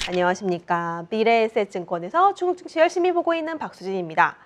안녕하십니까. 미래에셋증권에서 중국 증시 열심히 보고 있는 박수진입니다.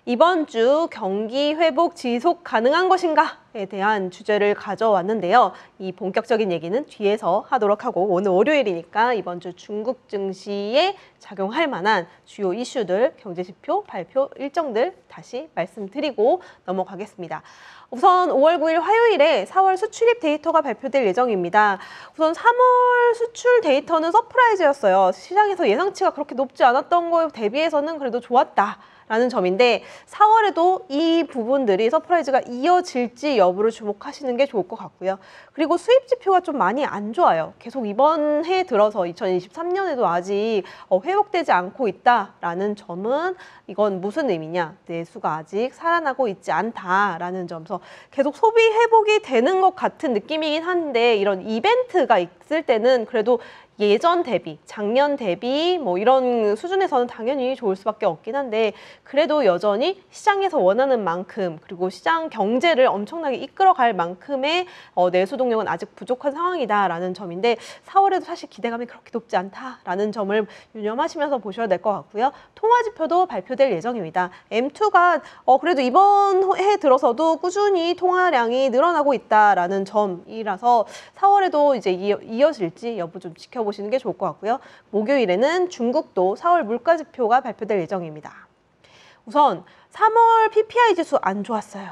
이번 주 경기 회복 지속 가능한 것인가에 대한 주제를 가져왔는데요. 이 본격적인 얘기는 뒤에서 하도록 하고, 오늘 월요일이니까 이번 주 중국 증시에 작용할 만한 주요 이슈들, 경제지표, 발표 일정들 다시 말씀드리고 넘어가겠습니다. 우선 5월 9일 화요일에 4월 수출입 데이터가 발표될 예정입니다. 우선 3월 수출 데이터는 서프라이즈였어요. 시장에서 예상치가 그렇게 높지 않았던 거에 대비해서는 그래도 좋았다라는 점인데, 4월에도 이 부분들이 서프라이즈가 이어질지 여부를 주목하시는 게 좋을 것 같고요. 그리고 수입 지표가 좀 많이 안 좋아요. 계속 이번 해 들어서 2023년에도 아직 회복되지 않고 있다라는 점은, 이건 무슨 의미냐? 내수가 아직 살아나고 있지 않다라는 점에서 계속 소비 회복이 되는 것 같은 느낌이긴 한데, 이런 이벤트가 있을 때는 그래도 예전 대비, 작년 대비 뭐 이런 수준에서는 당연히 좋을 수밖에 없긴 한데, 그래도 여전히 시장에서 원하는 만큼, 그리고 시장 경제를 엄청나게 이끌어갈 만큼의 내수 동력은 아직 부족한 상황이다라는 점인데, 4월에도 사실 기대감이 그렇게 높지 않다라는 점을 유념하시면서 보셔야 될 것 같고요. 통화지표도 발표될 예정입니다. M2가 그래도 이번 해 들어서도 꾸준히 통화량이 늘어나고 있다라는 점이라서 4월에도 이제 이어질지 여부 좀 지켜보시는 게 좋을 것 같고요. 목요일에는 중국도 4월 물가지표가 발표될 예정입니다. 우선 3월 PPI 지수 안 좋았어요.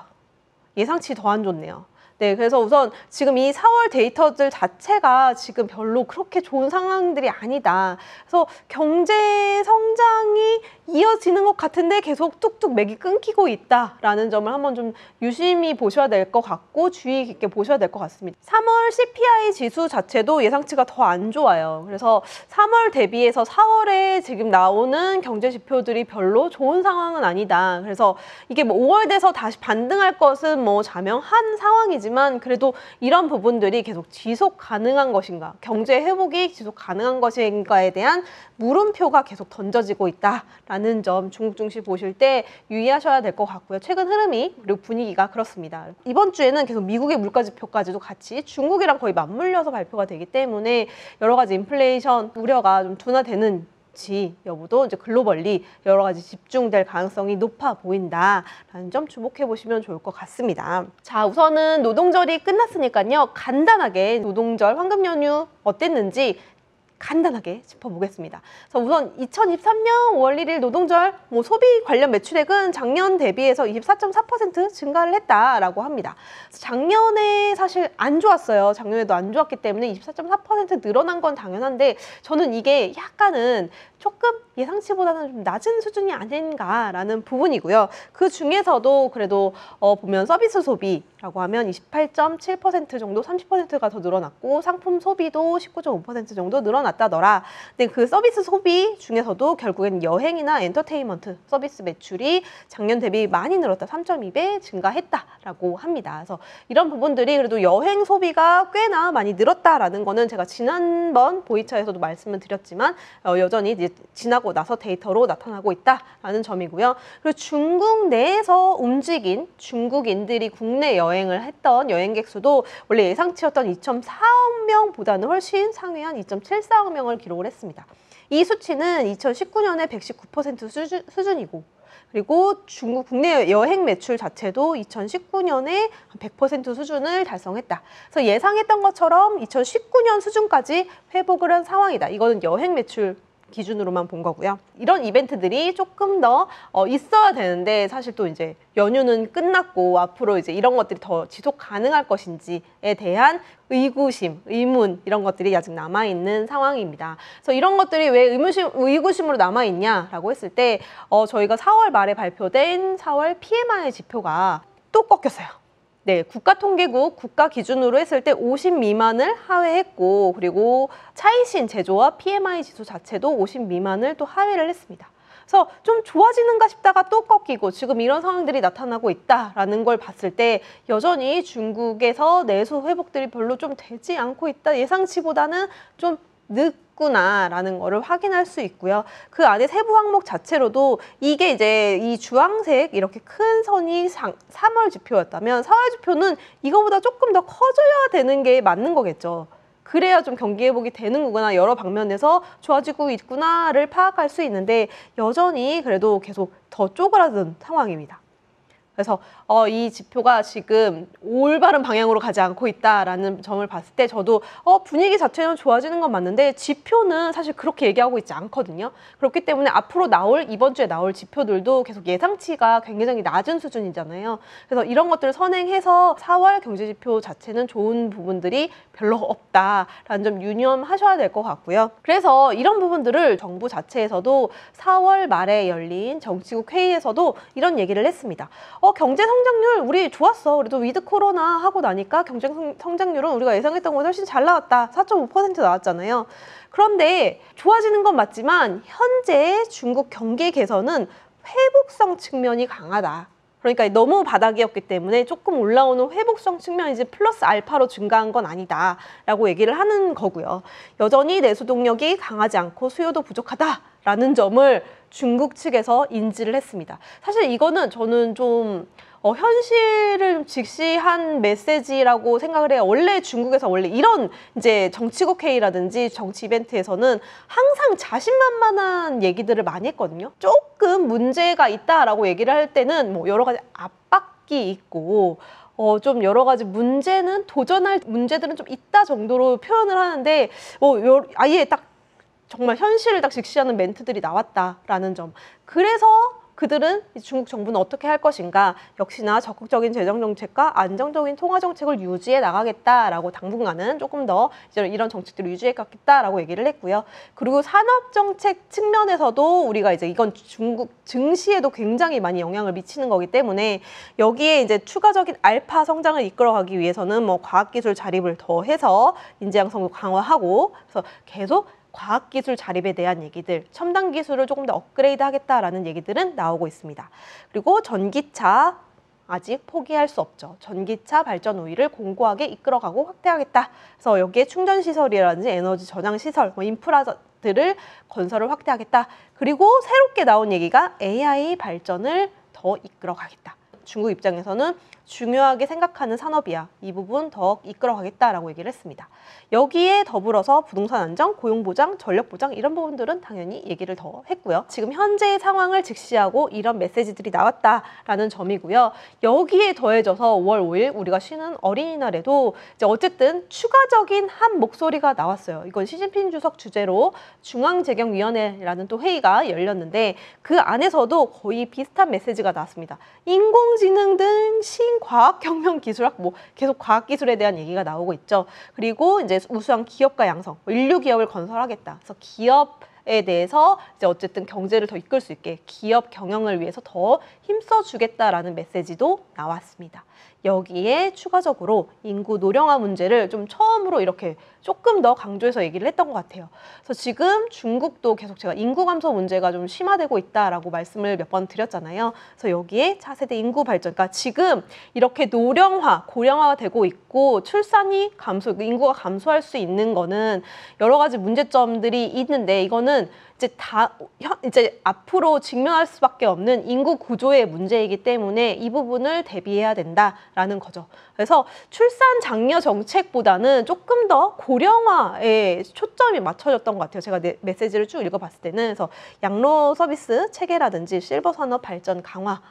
예상치 더 안 좋네요. 네, 그래서 우선 지금 이 4월 데이터들 자체가 지금 별로 그렇게 좋은 상황들이 아니다. 그래서 경제 성장이 이어지는 것 같은데 계속 뚝뚝 맥이 끊기고 있다라는 점을 한번 좀 유심히 보셔야 될 것 같고, 주의 깊게 보셔야 될 것 같습니다. 3월 CPI 지수 자체도 예상치가 더 안 좋아요. 그래서 3월 대비해서 4월에 지금 나오는 경제 지표들이 별로 좋은 상황은 아니다. 그래서 이게 뭐 5월 돼서 다시 반등할 것은 뭐 자명한 상황이지만, 그래도 이런 부분들이 계속 지속 가능한 것인가, 경제 회복이 지속 가능한 것인가에 대한 물음표가 계속 던져지고 있다라는 점, 중국 증시 보실 때 유의하셔야 될 것 같고요. 최근 흐름이 그리고 분위기가 그렇습니다. 이번 주에는 계속 미국의 물가지표까지도 같이 중국이랑 거의 맞물려서 발표가 되기 때문에 여러 가지 인플레이션 우려가 좀 둔화되는 여부도 이제 글로벌리 여러 가지 집중될 가능성이 높아 보인다라는 점 주목해 보시면 좋을 것 같습니다. 자, 우선은 노동절이 끝났으니까요. 간단하게 노동절 황금 연휴 어땠는지 간단하게 짚어보겠습니다. 그래서 우선 2023년 5월 1일 노동절 소비 관련 매출액은 작년 대비해서 24.4% 증가를 했다라고 합니다. 작년에 사실 안 좋았어요. 작년에도 안 좋았기 때문에 24.4% 늘어난 건 당연한데, 저는 이게 약간은 조금 예상치보다는 좀 낮은 수준이 아닌가라는 부분이고요. 그 중에서도 그래도 보면 서비스 소비라고 하면 28.7% 정도, 30%가 더 늘어났고, 상품 소비도 19.5% 정도 늘어났다더라. 근데 그 서비스 소비 중에서도 결국엔 여행이나 엔터테인먼트 서비스 매출이 작년 대비 많이 늘었다, 3.2배 증가했다라고 합니다. 그래서 이런 부분들이 그래도 여행 소비가 꽤나 많이 늘었다라는 거는 제가 지난번 보이차에서도 말씀을 드렸지만 여전히 이제 지나고 나서 데이터로 나타나고 있다라는 점이고요. 그리고 중국 내에서 움직인 중국인들이 국내 여행을 했던 여행객 수도 원래 예상치였던 2.4억 명보다는 훨씬 상회한 2.74억 명을 기록을 했습니다. 이 수치는 2019년에 119% 수준이고, 그리고 중국 국내 여행 매출 자체도 2019년에 100% 수준을 달성했다. 그래서 예상했던 것처럼 2019년 수준까지 회복을 한 상황이다. 이거는 여행 매출 기준으로만 본 거고요. 이런 이벤트들이 조금 더 있어야 되는데, 사실 또 이제 연휴는 끝났고 앞으로 이제 이런 것들이 더 지속 가능할 것인지에 대한 의구심, 의문 이런 것들이 아직 남아있는 상황입니다. 그래서 이런 것들이 왜 의구심으로 남아있냐라고 했을 때 저희가 4월 말에 발표된 4월 PMI 지표가 또 꺾였어요. 네, 국가통계국 국가 기준으로 했을 때 50 미만을 하회했고, 그리고 차이신 제조업 PMI 지수 자체도 50 미만을 또 하회를 했습니다. 그래서 좀 좋아지는가 싶다가 또 꺾이고, 지금 이런 상황들이 나타나고 있다라는 걸 봤을 때 여전히 중국에서 내수 회복들이 별로 좀 되지 않고 있다, 예상치보다는 좀 늦고 있구나라는 거를 확인할 수 있고요. 그 안에 세부 항목 자체로도 이게 이제 이 주황색 이렇게 큰 선이 3월 지표였다면 4월 지표는 이거보다 조금 더 커져야 되는 게 맞는 거겠죠. 그래야 좀 경기 회복이 되는 거구나, 여러 방면에서 좋아지고 있구나를 파악할 수 있는데 여전히 그래도 계속 더 쪼그라든 상황입니다. 그래서 이 지표가 지금 올바른 방향으로 가지 않고 있다라는 점을 봤을 때 저도 분위기 자체는 좋아지는 건 맞는데 지표는 사실 그렇게 얘기하고 있지 않거든요. 그렇기 때문에 앞으로 이번 주에 나올 지표들도 계속 예상치가 굉장히 낮은 수준이잖아요. 그래서 이런 것들을 선행해서 4월 경제지표 자체는 좋은 부분들이 별로 없다라는 점 유념하셔야 될 것 같고요. 그래서 이런 부분들을 정부 자체에서도 4월 말에 열린 정치국 회의에서도 이런 얘기를 했습니다. 경제 성장률 우리 좋았어. 그래도 위드 코로나 하고 나니까 경제 성장률은 우리가 예상했던 것보다 훨씬 잘 나왔다. 4.5% 나왔잖아요. 그런데 좋아지는 건 맞지만 현재 중국 경기 개선은 회복성 측면이 강하다. 그러니까 너무 바닥이었기 때문에 조금 올라오는 회복성 측면이지 플러스 알파로 증가한 건 아니다라고 얘기를 하는 거고요. 여전히 내수 동력이 강하지 않고 수요도 부족하다라는 점을 중국 측에서 인지를 했습니다. 사실 이거는 저는 좀 현실을 직시한 메시지라고 생각을 해요. 원래 중국에서 이런 이제 정치국 회의라든지 정치 이벤트에서는 항상 자신만만한 얘기들을 많이 했거든요. 조금 문제가 있다라고 얘기를 할 때는 뭐 여러 가지 압박이 있고 좀 여러 가지 문제는 도전할 문제들은 좀 있다 정도로 표현을 하는데 아예 딱 정말 현실을 딱 직시하는 멘트들이 나왔다라는 점. 그래서 그들은 중국 정부는 어떻게 할 것인가, 역시나 적극적인 재정정책과 안정적인 통화정책을 유지해 나가겠다라고 당분간은 조금 더 이런 정책들을 유지해 가겠다라고 얘기를 했고요. 그리고 산업정책 측면에서도 우리가 이제 이건 중국 증시에도 굉장히 많이 영향을 미치는 거기 때문에 여기에 이제 추가적인 알파 성장을 이끌어가기 위해서는 뭐 과학기술 자립을 더 해서 인재 양성도 강화하고 그래서 계속 과학기술 자립에 대한 얘기들, 첨단 기술을 조금 더 업그레이드 하겠다라는 얘기들은 나오고 있습니다. 그리고 전기차 아직 포기할 수 없죠. 전기차 발전 우위를 공고하게 이끌어가고 확대하겠다. 그래서 여기에 충전시설이라든지 에너지 저장시설, 인프라들을 건설을 확대하겠다. 그리고 새롭게 나온 얘기가 AI 발전을 더 이끌어가겠다. 중국 입장에서는 중요하게 생각하는 산업이야. 이 부분 더 이끌어가겠다라고 얘기를 했습니다. 여기에 더불어서 부동산 안정, 고용보장, 전력보장 이런 부분들은 당연히 얘기를 더 했고요. 지금 현재의 상황을 직시하고 이런 메시지들이 나왔다라는 점이고요. 여기에 더해져서 5월 5일 우리가 쉬는 어린이날에도 이제 어쨌든 추가적인 한 목소리가 나왔어요. 이건 시진핑 주석 주재로 중앙재경위원회라는 또 회의가 열렸는데 그 안에서도 거의 비슷한 메시지가 나왔습니다. 인공지능 등 과학혁명기술학, 계속 과학기술에 대한 얘기가 나오고 있죠. 그리고 이제 우수한 기업가 양성, 인류 기업을 건설하겠다. 그래서 기업에 대해서 이제 어쨌든 경제를 더 이끌 수 있게 기업 경영을 위해서 더 힘써주겠다라는 메시지도 나왔습니다. 여기에 추가적으로 인구 노령화 문제를 좀 처음으로 이렇게 조금 더 강조해서 얘기를 했던 것 같아요. 그래서 지금 중국도 계속 제가 인구 감소 문제가 좀 심화되고 있다라고 말씀을 몇 번 드렸잖아요. 그래서 여기에 차세대 인구 발전, 그러니까 지금 이렇게 노령화, 고령화가 되고 있고 출산이 인구가 감소할 수 있는 거는 여러 가지 문제점들이 있는데 이거는 이제 앞으로 직면할 수밖에 없는 인구 구조의 문제이기 때문에 이 부분을 대비해야 된다라는 거죠. 그래서 출산 장려 정책보다는 조금 더 고령화에 초점이 맞춰졌던 것 같아요. 제가 메시지를 쭉 읽어봤을 때는. 그래서 양로 서비스 체계라든지 실버 산업 발전 강화,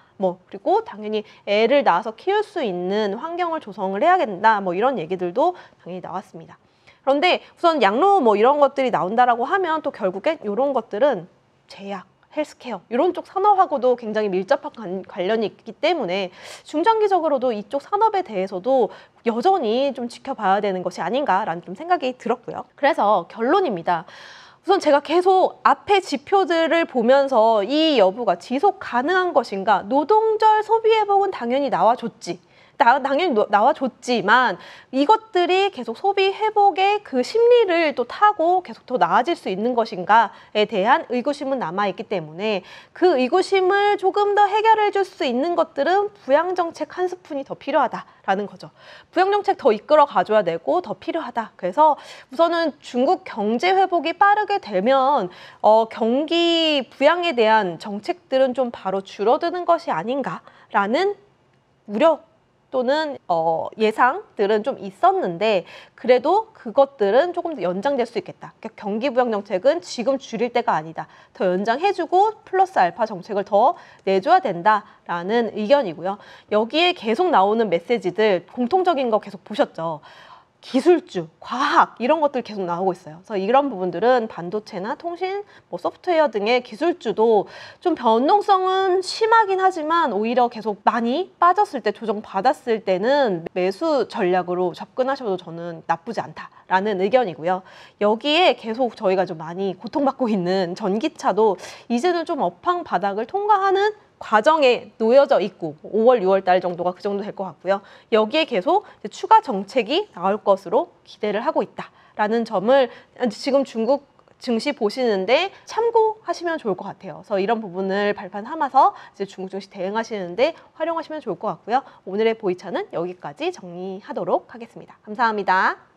그리고 당연히 애를 낳아서 키울 수 있는 환경을 조성을 해야 된다. 이런 얘기들도 당연히 나왔습니다. 그런데 우선 양로 이런 것들이 나온다라고 하면 또 결국엔 이런 것들은 제약, 헬스케어 이런 쪽 산업하고도 굉장히 밀접한 관련이 있기 때문에 중장기적으로도 이쪽 산업에 대해서도 여전히 좀 지켜봐야 되는 것이 아닌가라는 좀 생각이 들었고요. 그래서 결론입니다. 우선 제가 계속 앞에 지표들을 보면서 이 여부가 지속 가능한 것인가, 노동절 소비 회복은 당연히 나와줬지. 당연히 나와줬지만 이것들이 계속 소비 회복의 그 심리를 또 타고 계속 더 나아질 수 있는 것인가에 대한 의구심은 남아있기 때문에 그 의구심을 조금 더 해결해 줄 수 있는 것들은 부양정책 한 스푼이 더 필요하다라는 거죠. 부양정책 더 이끌어 가줘야 되고 더 필요하다. 그래서 우선은 중국 경제 회복이 빠르게 되면 경기 부양에 대한 정책들은 좀 바로 줄어드는 것이 아닌가라는 우려 또는 예상들은 좀 있었는데 그래도 그것들은 조금 더 연장될 수 있겠다. 그러니까 경기부양 정책은 지금 줄일 때가 아니다. 더 연장해주고 플러스 알파 정책을 더 내줘야 된다라는 의견이고요. 여기에 계속 나오는 메시지들 공통적인 거 계속 보셨죠? 기술주, 과학 이런 것들 계속 나오고 있어요. 그래서 이런 부분들은 반도체나 통신, 소프트웨어 등의 기술주도 좀 변동성은 심하긴 하지만 오히려 계속 많이 빠졌을 때, 조정받았을 때는 매수 전략으로 접근하셔도 저는 나쁘지 않다라는 의견이고요. 여기에 계속 저희가 좀 많이 고통받고 있는 전기차도 이제는 좀 업황 바닥을 통과하는 과정에 놓여져 있고 5월, 6월 달 정도가 그 정도 될 것 같고요. 여기에 계속 추가 정책이 나올 것으로 기대를 하고 있다라는 점을 지금 중국 증시 보시는데 참고하시면 좋을 것 같아요. 그래서 이런 부분을 발판 삼아서 이제 중국 증시 대응하시는데 활용하시면 좋을 것 같고요. 오늘의 보이차는 여기까지 정리하도록 하겠습니다. 감사합니다.